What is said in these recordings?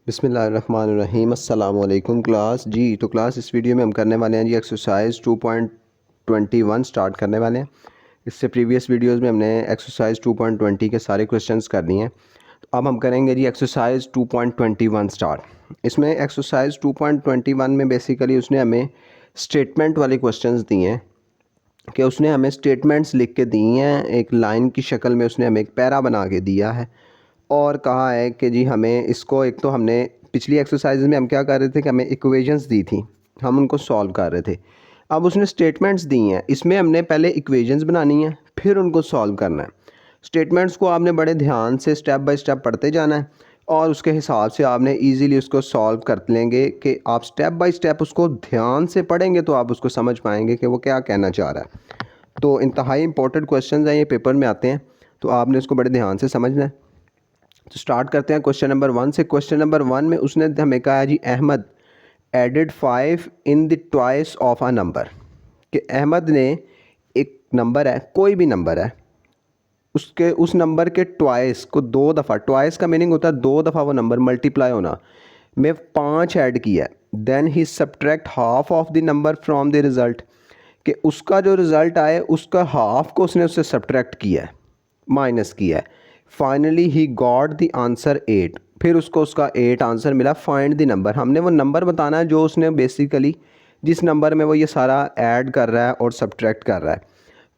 बिस्मिल्लाहिर्रहमानिर्रहीम अस्सलाम वालेकुम क्लास जी। तो क्लास इस वीडियो में हम करने वाले हैं जी एक्सरसाइज 2.21 स्टार्ट करने वाले हैं। इससे प्रीवियस वीडियोस में हमने एक्सरसाइज 2.20 के सारे क्वेश्चंस कर लिए हैं। तो अब हम करेंगे जी एक्सरसाइज 2.21 स्टार्ट। इसमें एक्सरसाइज 2.21 में बेसिकली उसने हमें स्टेटमेंट वाले क्वेश्चंस दिए हैं कि उसने हमें स्टेटमेंट्स लिख के दी हैं, एक लाइन की शक्ल में उसने हमें एक पैरा बना के दिया है और कहा है कि जी हमें इसको, एक तो हमने पिछली एक्सरसाइज में हम क्या कर रहे थे कि हमें इक्वेशंस दी थी, हम उनको सॉल्व कर रहे थे। अब उसने स्टेटमेंट्स दी हैं, इसमें हमने पहले इक्वेशंस बनानी है फिर उनको सॉल्व करना है। स्टेटमेंट्स को आपने बड़े ध्यान से स्टेप बाय स्टेप पढ़ते जाना है और उसके हिसाब से आपने ईज़िली उसको सॉल्व कर लेंगे कि आप स्टेप बाय स्टेप उसको ध्यान से पढ़ेंगे तो आप उसको समझ पाएंगे कि वो क्या कहना चाह रहा है। तो इंतहाई इंपॉर्टेंट क्वेश्चन हैं, ये पेपर में आते हैं, तो आपने उसको बड़े ध्यान से समझना है। तो स्टार्ट करते हैं क्वेश्चन नंबर 1 से। क्वेश्चन नंबर 1 में उसने हमें कहा है जी Ahmed added 5 in the twice of a number, कि अहमद ने एक नंबर है, कोई भी नंबर है, उसके उस नंबर के ट्वाइस को दो दफ़ा, ट्वाइस का मीनिंग होता है दो दफ़ा वो नंबर मल्टीप्लाई होना, में 5 ऐड किया है। Then he subtract half of the number from the result, कि उसका जो रिज़ल्ट आए उसका हाफ को उसने उससे सब्ट्रैक्ट किया है, माइनस किया है। Finally he got the answer 8, फिर उसको उसका 8 आंसर मिला। फाइंड द नंबर, हमने वो नंबर बताना है जो उसने बेसिकली जिस नंबर में वो ये सारा ऐड कर रहा है और सब्ट्रैक्ट कर रहा है।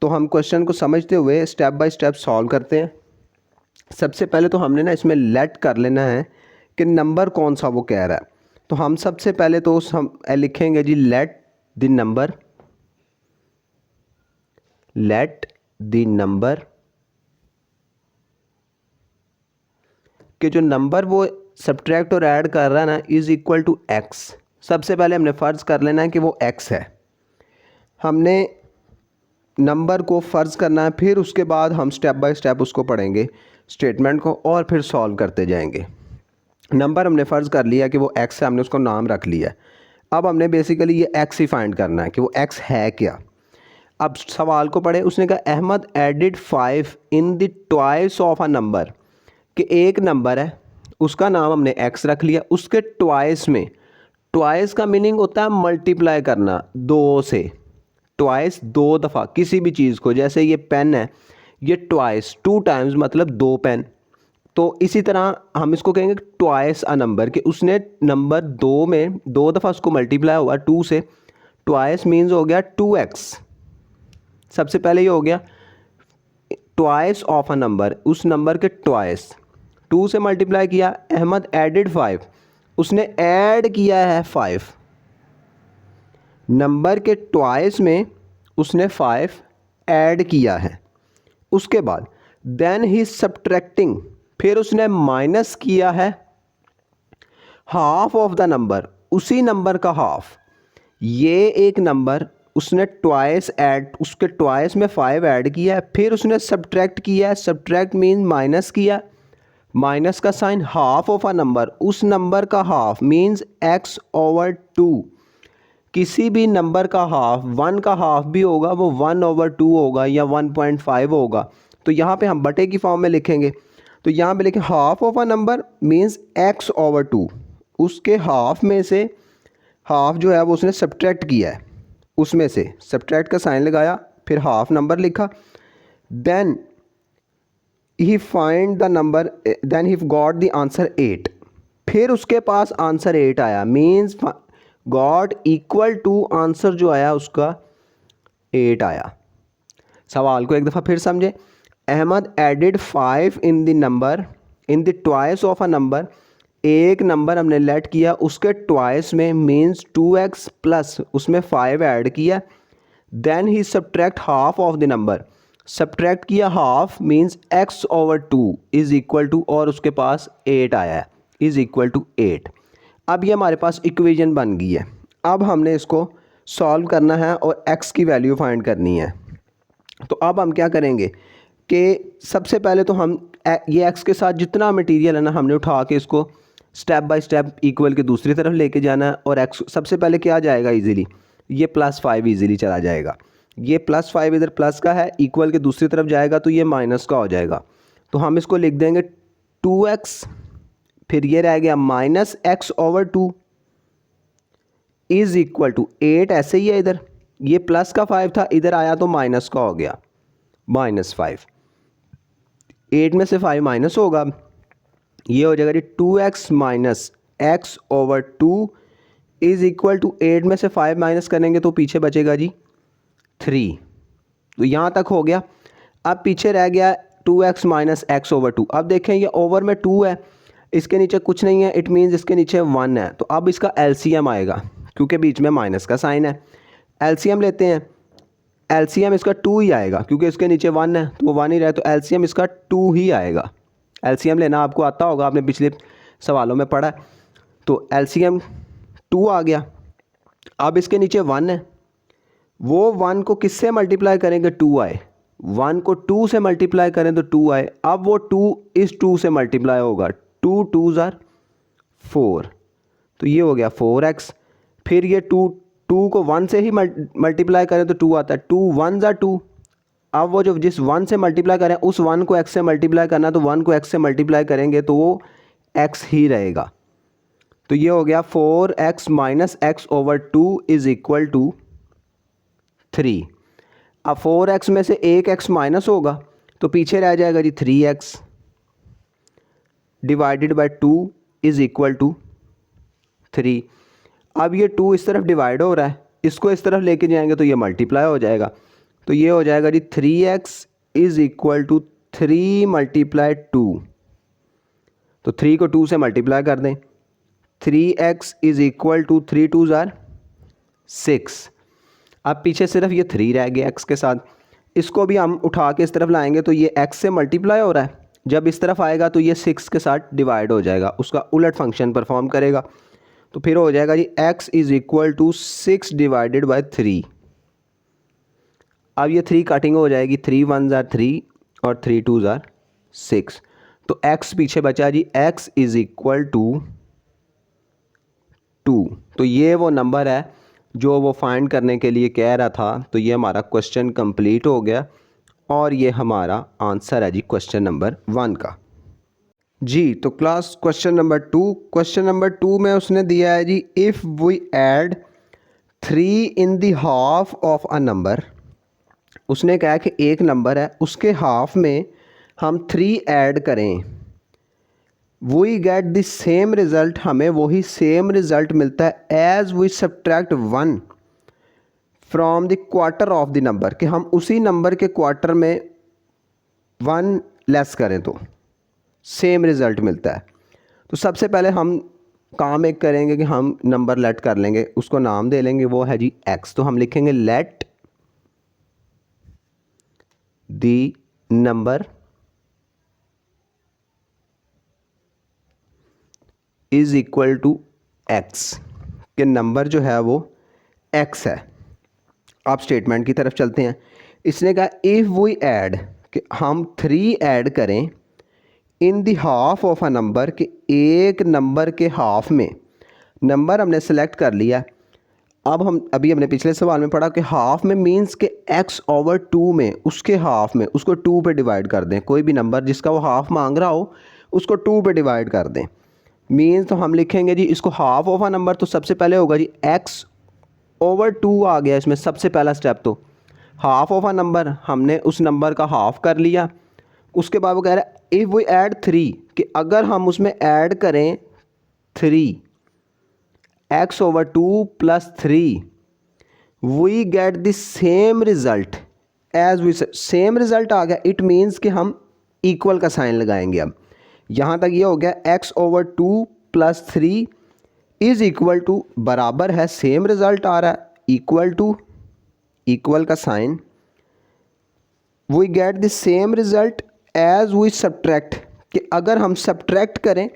तो हम क्वेश्चन को समझते हुए स्टेप बाय स्टेप सॉल्व करते हैं। सबसे पहले तो हमने ना इसमें लेट कर लेना है कि नंबर कौन सा वो कह रहा है। तो हम सबसे पहले तो हम लिखेंगे जी let the number, let the number कि जो नंबर वो सब्ट्रैक्ट और ऐड कर रहा है ना इज़ इक्वल टू एक्स। सबसे पहले हमने फ़र्ज़ कर लेना है कि वो एक्स है, हमने नंबर को फ़र्ज़ करना है, फिर उसके बाद हम स्टेप बाय स्टेप उसको पढ़ेंगे स्टेटमेंट को और फिर सॉल्व करते जाएंगे। नंबर हमने फ़र्ज़ कर लिया कि वो एक्स है, हमने उसको नाम रख लिया। अब हमने बेसिकली ये एक्स ही फाइंड करना है कि वो एक्स है क्या। अब सवाल को पढ़े, उसने कहा Ahmad added 5 in the twice of a number, कि एक नंबर है उसका नाम हमने एक्स रख लिया, उसके ट्वाइस में, ट्वाइस का मीनिंग होता है मल्टीप्लाई करना दो से। ट्वाइस दो दफ़ा किसी भी चीज़ को, जैसे ये पेन है, ये ट्वाइस 2 टाइम्स मतलब दो पेन। तो इसी तरह हम इसको कहेंगे ट्वाइस अ नंबर, कि उसने नंबर दो में दो दफ़ा उसको मल्टीप्लाई हुआ 2 से। ट्वाइस मीन्स हो गया 2x। सबसे पहले ये हो गया ट्वाइस ऑफ अ नंबर, उस नंबर के ट्वाइस, 2 से मल्टीप्लाई किया। अहमद एडिड 5, उसने ऐड किया है 5, नंबर के ट्वाइस में उसने 5 ऐड किया है। उसके बाद देन ही सब्ट्रैक्टिंग, फिर उसने माइनस किया है हाफ ऑफ द नंबर, उसी नंबर का हाफ। ये एक नंबर उसने ट्वाइस ऐड, उसके ट्वाइस में 5 ऐड किया है, फिर उसने सब्ट्रैक्ट किया है। सब्ट्रैक्ट मीन माइनस किया, माइनस का sign, half of a number, उस नंबर का हाफ मीन्स x/2। किसी भी नंबर का हाफ, 1 का हाफ भी होगा वो 1/2 होगा या 1.5 होगा। तो यहाँ पे हम बटे की फॉर्म में लिखेंगे, तो यहाँ पे लिखें half of a number means x/2, उसके हाफ में से हाफ जो है वो उसने सब्ट्रैक्ट किया है, उसमें से सब्ट्रैक्ट का साइन लगाया, फिर हाफ नंबर लिखा। Then he find the number, then he got the answer 8, फिर उसके पास आंसर 8 आया, means got equal to answer जो आया उसका 8 आया। सवाल को एक दफ़ा फिर समझे। Ahmad added 5 in the number, in the twice of a number, एक नंबर हमने लेट किया उसके ट्वाइस में, मीन्स 2x प्लस उसमें 5 ऐड किया। Then he subtract half of the number, subtract किया half means x/2 is equal to, और उसके पास 8 आया है, इज़ इक्वल टू 8। अब ये हमारे पास इक्वेशन बन गई है। अब हमने इसको सॉल्व करना है और x की वैल्यू फाइंड करनी है। तो अब हम क्या करेंगे कि सबसे पहले तो हम ये x के साथ जितना मटेरियल है ना, हमने उठा के इसको स्टेप बाय स्टेप इक्वल के दूसरी तरफ लेके जाना है। और x सबसे पहले क्या जाएगा इजीली, ये +5 इजीली चला जाएगा। ये +5 इधर प्लस का है, इक्वल के दूसरी तरफ जाएगा तो ये माइनस का हो जाएगा। तो हम इसको लिख देंगे 2x फिर ये रह गया minus x over 2 is equal to 8, ऐसे ही है इधर, ये प्लस का 5 था, इधर आया तो माइनस का हो गया, -5। 8 में से 5 माइनस होगा, ये हो जाएगा जी 2x minus x over 2 is equal to 8 में से 5 माइनस करेंगे तो पीछे बचेगा जी 3। तो यहाँ तक हो गया। अब पीछे रह गया 2x माइनस एक्स ओवर 2। अब देखें ये ओवर में 2 है, इसके नीचे कुछ नहीं है, इट मीन्स इसके नीचे 1 है। तो अब इसका LCM आएगा क्योंकि बीच में माइनस का साइन है। LCM लेते हैं, LCM इसका 2 ही आएगा क्योंकि इसके नीचे 1 है तो वो 1 ही रहे, तो LCM इसका 2 ही आएगा। LCM लेना आपको आता होगा, आपने पिछले सवालों में पढ़ा है। तो LCM 2 आ गया। अब इसके नीचे 1 है, वो 1 को किससे मल्टीप्लाई करेंगे, 2 आए, 1 को 2 से मल्टीप्लाई करें तो 2 आए। अब वो 2 इस 2 से मल्टीप्लाई होगा, 2 2s आर 4, तो ये हो गया 4x। फिर ये 2 को 1 से ही मल्टीप्लाई करें तो 2 आता है, 2 1s आर 2। अब वो जो जिस 1 से मल्टीप्लाई करें उस 1 को x से मल्टीप्लाई करना, तो 1 को x से मल्टीप्लाई करेंगे तो वो x ही रहेगा। तो ये हो गया 4x minus x over 2 is equal to 3। अब 4x में से एक x माइनस होगा तो पीछे रह जाएगा जी 3x divided by 2 is equal to 3। अब ये 2 इस तरफ डिवाइड हो रहा है, इसको इस तरफ लेके जाएंगे तो ये मल्टीप्लाई हो जाएगा। तो ये हो जाएगा जी 3x is equal to 3 multiply 2। तो 3 को 2 से मल्टीप्लाई कर दें, 3x is equal to 3 2s are 6। अब पीछे सिर्फ ये 3 रह गया x के साथ, इसको भी हम उठा के इस तरफ लाएंगे तो ये x से मल्टीप्लाई हो रहा है, जब इस तरफ आएगा तो ये 6 के साथ डिवाइड हो जाएगा, उसका उलट फंक्शन परफॉर्म करेगा। तो फिर हो जाएगा जी x is equal to 6 divided by 3। अब ये 3 कटिंग हो जाएगी, 3 1s आर 3 और 3 2s आर 6। तो x पीछे बचा जी, x इज़ इक्वल टू 2। तो ये वो नंबर है जो वो फाइंड करने के लिए कह रहा था। तो ये हमारा क्वेश्चन कंप्लीट हो गया और ये हमारा आंसर है जी क्वेश्चन नंबर 1 का जी। तो क्लास क्वेश्चन नंबर 2 में उसने दिया है जी, if we add 3 in the half of a number. उसने कहा कि एक नंबर है, उसके हाफ में हम 3 ऐड करें, we get the same result, हमें वही सेम रिज़ल्ट मिलता है as we subtract 1 from the quarter of the number, कि हम उसी नंबर के क्वार्टर में 1 लेस करें तो सेम रिज़ल्ट मिलता है। तो सबसे पहले हम काम एक करेंगे कि हम नंबर लेट कर लेंगे, उसको नाम दे लेंगे, वो है जी x। तो हम लिखेंगे let the number is equal to x, कि नंबर जो है वो x है। आप स्टेटमेंट की तरफ चलते हैं। इसने कहा इफ़ वी ऐड, कि हम 3 ऐड करें इन the half of a number, कि एक नंबर के हाफ में, नंबर हमने सेलेक्ट कर लिया। अब हमने पिछले सवाल में पढ़ा कि हाफ में मींस के x ओवर 2 में उसके हाफ में उसको 2 पे डिवाइड कर दें, कोई भी नंबर जिसका वो हाफ मांग रहा हो उसको 2 पे डिवाइड कर दें। मीन्स तो हम लिखेंगे जी इसको हाफ ऑफ अ नंबर, तो सबसे पहले होगा जी x ओवर 2 आ गया इसमें सबसे पहला स्टेप। तो हाफ ऑफ अ नंबर, हमने उस नंबर का हाफ कर लिया। उसके बाद वो कह रहा है इफ़ वी ऐड 3, कि अगर हम उसमें ऐड करें 3 x over 2 plus 3 we get the same result as we, same result आ गया, इट मीन्स कि हम इक्वल का साइन लगाएंगे। अब यहाँ तक ये हो गया x over 2 plus 3 is equal to, बराबर है, सेम रिज़ल्ट आ रहा है, इक्वल टू, इक्वल का sign, we get the same result as we subtract, कि अगर हम सब्ट्रैक्ट करें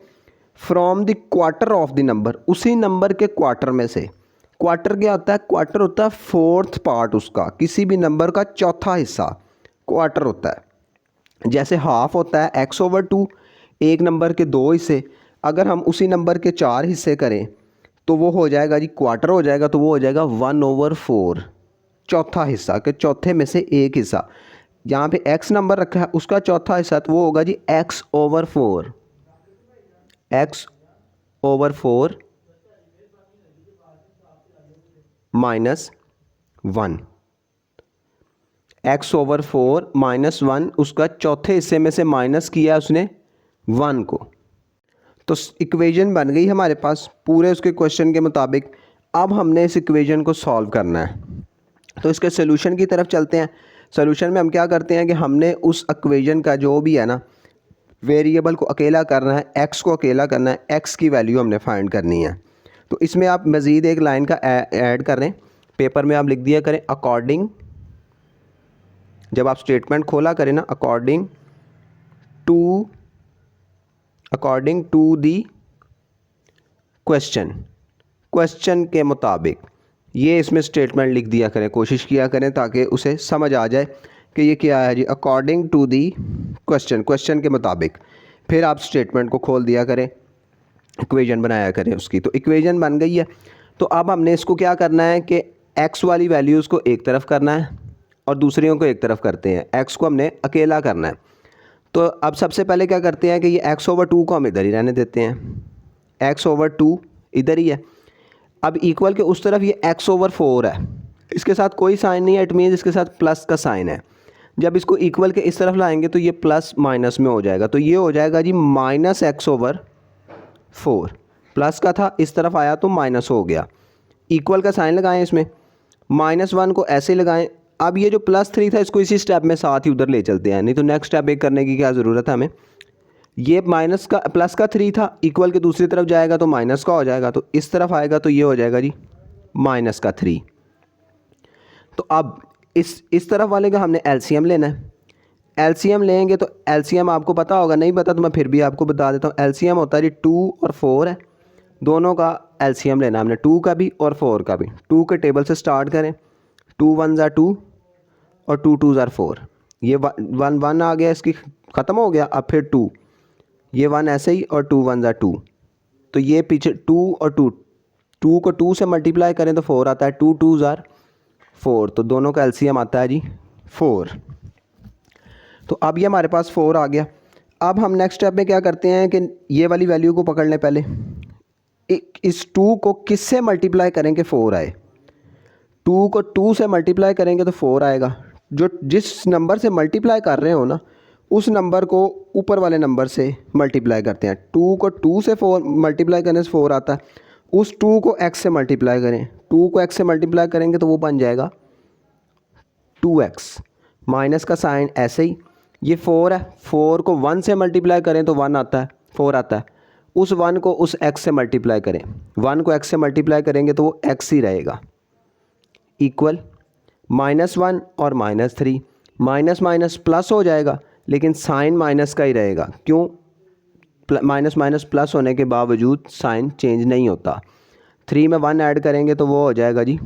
from the quarter of the number, उसी नंबर के क्वार्टर में से। क्वार्टर क्या होता है, क्वार्टर होता है 4th पार्ट उसका, किसी भी नंबर का चौथा हिस्सा क्वार्टर होता है। जैसे हाफ होता है x ओवर 2, एक नंबर के 2 हिस्से, अगर हम उसी नंबर के 4 हिस्से करें तो वो हो जाएगा जी क्वार्टर हो जाएगा, तो वो हो जाएगा 1 ओवर 4, चौथा हिस्सा, के चौथे में से एक हिस्सा। यहाँ पे x नंबर रखा है उसका चौथा हिस्सा, तो वो होगा जी x over 4, x/4 minus 1, x/4 minus 1 उसका चौथे हिस्से में से माइनस किया उसने 1 को। तो इक्वेशन बन गई हमारे पास पूरे उसके क्वेश्चन के मुताबिक। अब हमने इस इक्वेशन को सॉल्व करना है, तो इसके सोल्यूशन की तरफ चलते हैं। सोल्यूशन में हम क्या करते हैं कि हमने उस इक्वेशन का जो भी है ना वेरिएबल को अकेला करना है, x को अकेला करना है, x की वैल्यू हमने फाइंड करनी है। तो इसमें आप मज़ीद एक लाइन का ऐड कर रहे हैं, पेपर में आप लिख दिया करें अकॉर्डिंग, जब आप स्टेटमेंट खोला करें ना, अकॉर्डिंग टू दी क्वेश्चन के मुताबिक, ये इसमें स्टेटमेंट लिख दिया करें, कोशिश किया करें ताकि उसे समझ आ जाए कि ये क्या है जी, अकॉर्डिंग टू दी क्वेश्चन के मुताबिक। फिर आप स्टेटमेंट को खोल दिया करें, इक्वेशन बनाया करें उसकी। तो इक्वेशन बन गई है। तो अब हमने इसको क्या करना है कि x वाली वैल्यूज़ को एक तरफ करना है और दूसरियों को एक तरफ करते हैं, x को हमने अकेला करना है। तो अब सबसे पहले क्या करते हैं कि ये x/2 को हम इधर ही रहने देते हैं, x/2 इधर ही है। अब इक्वल के उस तरफ ये x/4 है, इसके साथ कोई साइन नहीं है, इट मीन्स इसके साथ प्लस का साइन है। जब इसको इक्वल के इस तरफ लाएंगे तो ये प्लस माइनस में हो जाएगा, तो ये हो जाएगा जी -x/4। प्लस का था, इस तरफ आया तो माइनस हो गया। इक्वल का साइन लगाएं, इसमें -1 को ऐसे लगाएं। अब ये जो +3 था इसको इसी स्टेप में साथ ही उधर ले चलते हैं, नहीं तो नेक्स्ट स्टेप एक करने की क्या ज़रूरत है हमें। ये प्लस का 3 था, इक्वल के दूसरी तरफ जाएगा तो माइनस का हो जाएगा, तो इस तरफ आएगा तो ये हो जाएगा जी -3। तो अब इस तरफ वाले का हमने एलसीएम लेना है। एलसीएम लेंगे तो एलसीएम आपको पता होगा, नहीं पता तो मैं फिर भी आपको बता देता हूँ। एलसीएम होता है जी 2 और 4 है, दोनों का एलसीएम लेना हमने, 2 का भी और 4 का भी। 2 के टेबल से स्टार्ट करें, 2 1 ज़ा 2 और 2 2 ज़ा 4। ये 1 आ गया, इसकी ख़त्म हो गया। अब फिर 2, ये 1 ऐसे ही, और 2 1 ज़ा 2। तो ये पीछे 2 और 2 को 2 से मल्टीप्लाई करें तो 4 आता है, 2 2 ज़ा 4। तो दोनों का एलसीएम आता है जी 4। तो अब ये हमारे पास 4 आ गया। अब हम नेक्स्ट स्टेप में क्या करते हैं कि ये वाली वैल्यू को पकड़ लें पहले, इस 2 को किससे मल्टीप्लाई करेंगे 4 आए। 2 को 2 से मल्टीप्लाई करेंगे तो 4 आएगा। जो जिस नंबर से मल्टीप्लाई कर रहे हो ना, उस नंबर को ऊपर वाले नंबर से मल्टीप्लाई करते हैं। 2 को 2 से 4 मल्टीप्लाई करने से 4 आता है, उस 2 को x से मल्टीप्लाई करें, 2 को x से मल्टीप्लाई करेंगे तो वो बन जाएगा 2x। माइनस का साइन ऐसे ही, ये 4 है, 4 को 1 से मल्टीप्लाई करें तो 1 आता है, 4 आता है। उस 1 को उस x से मल्टीप्लाई करें, 1 को x से मल्टीप्लाई करेंगे तो वो x ही रहेगा, इक्वल -1 और -3। माइनस माइनस प्लस हो जाएगा, लेकिन साइन माइनस का ही रहेगा। क्यों? माइनस माइनस प्लस होने के बावजूद साइन चेंज नहीं होता। 3 में 1 ऐड करेंगे तो वो हो जाएगा जी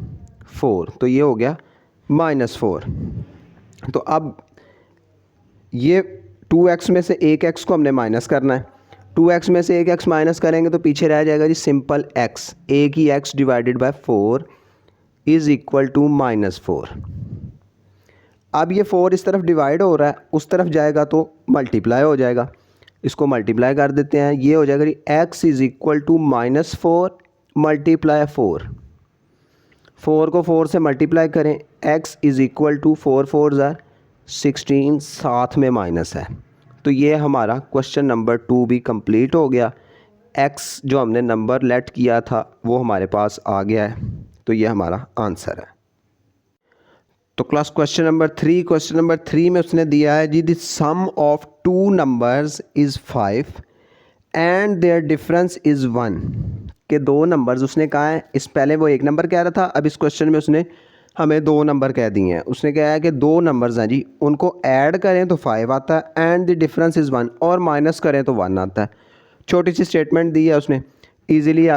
4। तो ये हो गया -4। तो अब ये 2x में से एक x को हमने माइनस करना है। 2x में से एक x माइनस करेंगे तो पीछे रह जाएगा जी सिंपल x। एक ही x divided by 4 is equal to -4। अब ये 4 इस तरफ डिवाइड हो रहा है, उस तरफ जाएगा तो मल्टीप्लाई हो जाएगा। इसको मल्टीप्लाई कर देते हैं, ये हो जाएगा जी x is equal to -4 multiply 4। 4 को 4 से मल्टीप्लाई करें, x इज़ इक्वल टू 4 4 ज़ा 16, साथ में माइनस है। तो ये हमारा क्वेश्चन नंबर 2 भी कंप्लीट हो गया। x जो हमने नंबर लेट किया था वो हमारे पास आ गया है, तो ये हमारा आंसर है। तो क्लास क्वेश्चन नंबर 3 में उसने दिया है जी the sum of 2 numbers is 5 and their difference is 1। के 2 नंबर्स उसने कहा है, इस पहले वो 1 नंबर कह रहा था, अब इस क्वेश्चन में उसने हमें 2 नंबर कह दिए हैं। उसने कहा है कि 2 नंबर्स हैं जी, उनको ऐड करें तो 5 आता है एंड द डिफरेंस इज़ 1, और माइनस करें तो 1 आता है। छोटी सी स्टेटमेंट दी है उसने, ईज़िली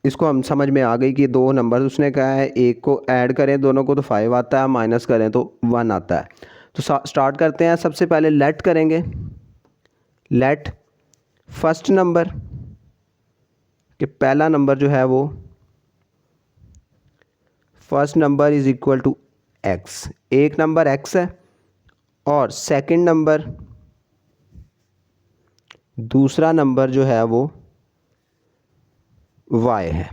इसको हम समझ में आ गई कि 2 नंबर उसने कहा है, एक को ऐड करें दोनों को तो 5 आता है, माइनस करें तो 1 आता है। तो स्टार्ट करते हैं। सबसे पहले लेट करेंगे, लेट फर्स्ट नंबर कि पहला नंबर जो है वो first number is equal to x। एक नंबर x है और सेकंड नंबर दूसरा नंबर जो है वो y है।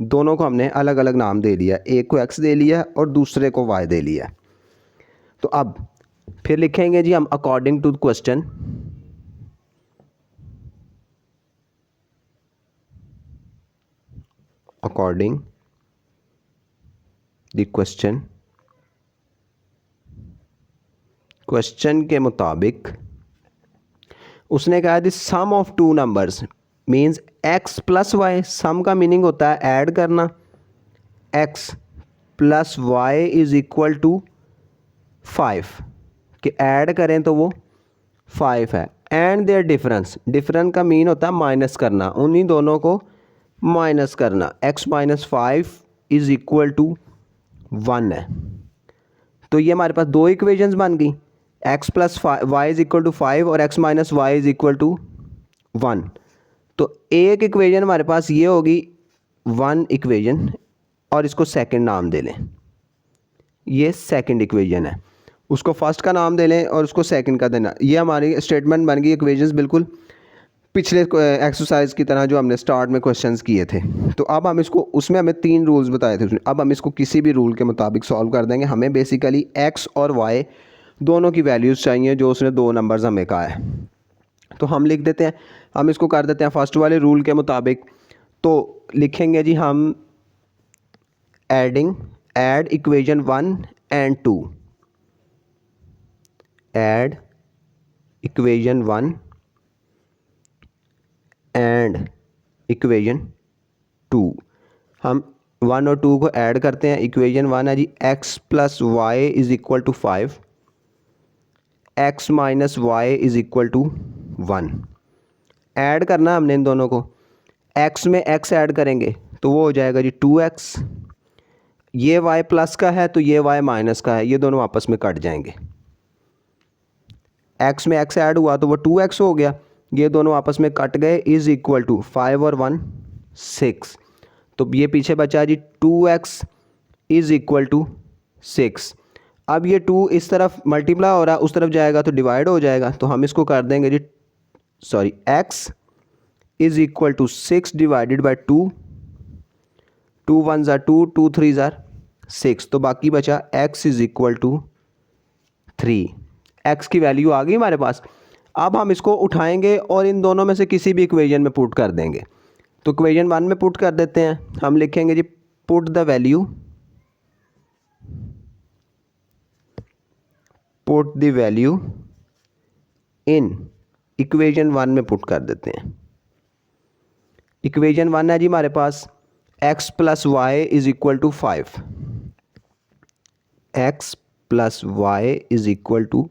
दोनों को हमने अलग अलग नाम दे लिया, एक को x दे लिया और दूसरे को y दे लिया। तो अब फिर लिखेंगे जी हम according to question, according the question, question के मुताबिक उसने कहा the sum of two numbers means x plus Y. Sum का मीनिंग होता है ऐड करना, x plus Y is equal to 5, कि ऐड करें तो वो 5 है। एंड देयर डिफरेंस, डिफरेंस का मीन होता है माइनस करना, उन्हीं दोनों को माइनस करना। x minus 5 is equal to 1 है। तो ये हमारे पास दो इक्वेशंस बन गई, x plus Y is equal to 5 और x minus y is equal to 1। तो एक इक्वेशन हमारे पास ये होगी 1 इक्वेशन, और इसको सेकंड नाम दे लें, ये सेकंड इक्वेशन है। उसको फर्स्ट का नाम दे लें और उसको सेकंड का देना। ये हमारी स्टेटमेंट बन गई इक्वेशंस बिल्कुल पिछले एक्सरसाइज की तरह जो हमने स्टार्ट में क्वेश्चंस किए थे। तो अब हम इसको, उसमें हमें 3 रूल्स बताए थे, अब हम इसको किसी भी रूल के मुताबिक सॉल्व कर देंगे। हमें बेसिकली x और y दोनों की वैल्यूज़ चाहिए जो उसने दो नंबर्स हमें कहा है। तो हम लिख देते हैं, हम इसको कर देते हैं फर्स्ट वाले रूल के मुताबिक। तो लिखेंगे जी हम add equation 1 and 2, add equation 1 and equation 2। हम 1 और 2 को ऐड करते हैं। इक्वेशन 1 है जी x plus Y is equal to 5, x minus y is equal to 1। Add करना हमने इन दोनों को, x में x ऐड करेंगे तो वो हो जाएगा जी 2x, ये y प्लस का है तो ये y माइनस का है, ये दोनों आपस में कट जाएंगे। x में x ऐड हुआ तो वो 2x हो गया, ये दोनों आपस में कट गए, इज़ इक्वल टू 5 और 1 6। तो ये पीछे बचा जी 2x इज़ इक्वल टू 6। अब ये 2 इस तरफ मल्टीप्लाई हो रहा है, उस तरफ जाएगा तो डिवाइड हो जाएगा। तो हम इसको कर देंगे जी x is equal to 6 divided by 2, 2 1 ज़ार 2, 2 3 ज़ार 6। तो बाकी बचा x is equal to 3। x की वैल्यू आ गई हमारे पास। अब हम इसको उठाएंगे और इन दोनों में से किसी भी इक्वेशन में पुट कर देंगे। तो इक्वेशन 1 में पुट कर देते हैं। हम लिखेंगे जी put the value, put the value in equation 1 में पुट कर देते हैं। इक्वेशन 1 है जी हमारे पास x plus Y is equal to 5, x plus Y is equal to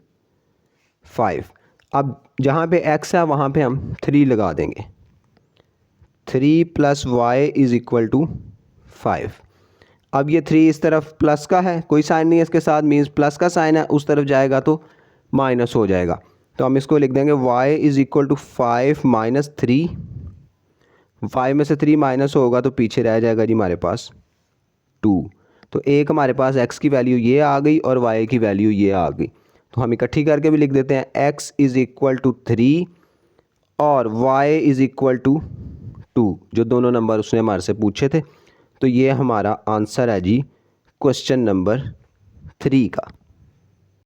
5। अब जहाँ पे x है वहाँ पे हम 3 लगा देंगे, 3 plus y is equal to 5। अब ये 3 इस तरफ प्लस का है, कोई साइन नहीं है इसके साथ, मीन्स प्लस का साइन है, उस तरफ जाएगा तो माइनस हो जाएगा। तो हम इसको लिख देंगे y is equal to 5 minus 3। 5 में से 3 माइनस होगा तो पीछे रह जाएगा जी हमारे पास 2। तो एक हमारे पास x की वैल्यू ये आ गई और y की वैल्यू ये आ गई। तो हम इकट्ठी करके भी लिख देते हैं x इज़ इक्वल टू 3 और y इज़ इक्वल टू 2, जो दोनों नंबर उसने हमारे से पूछे थे। तो ये हमारा आंसर है जी क्वेश्चन नंबर 3 का।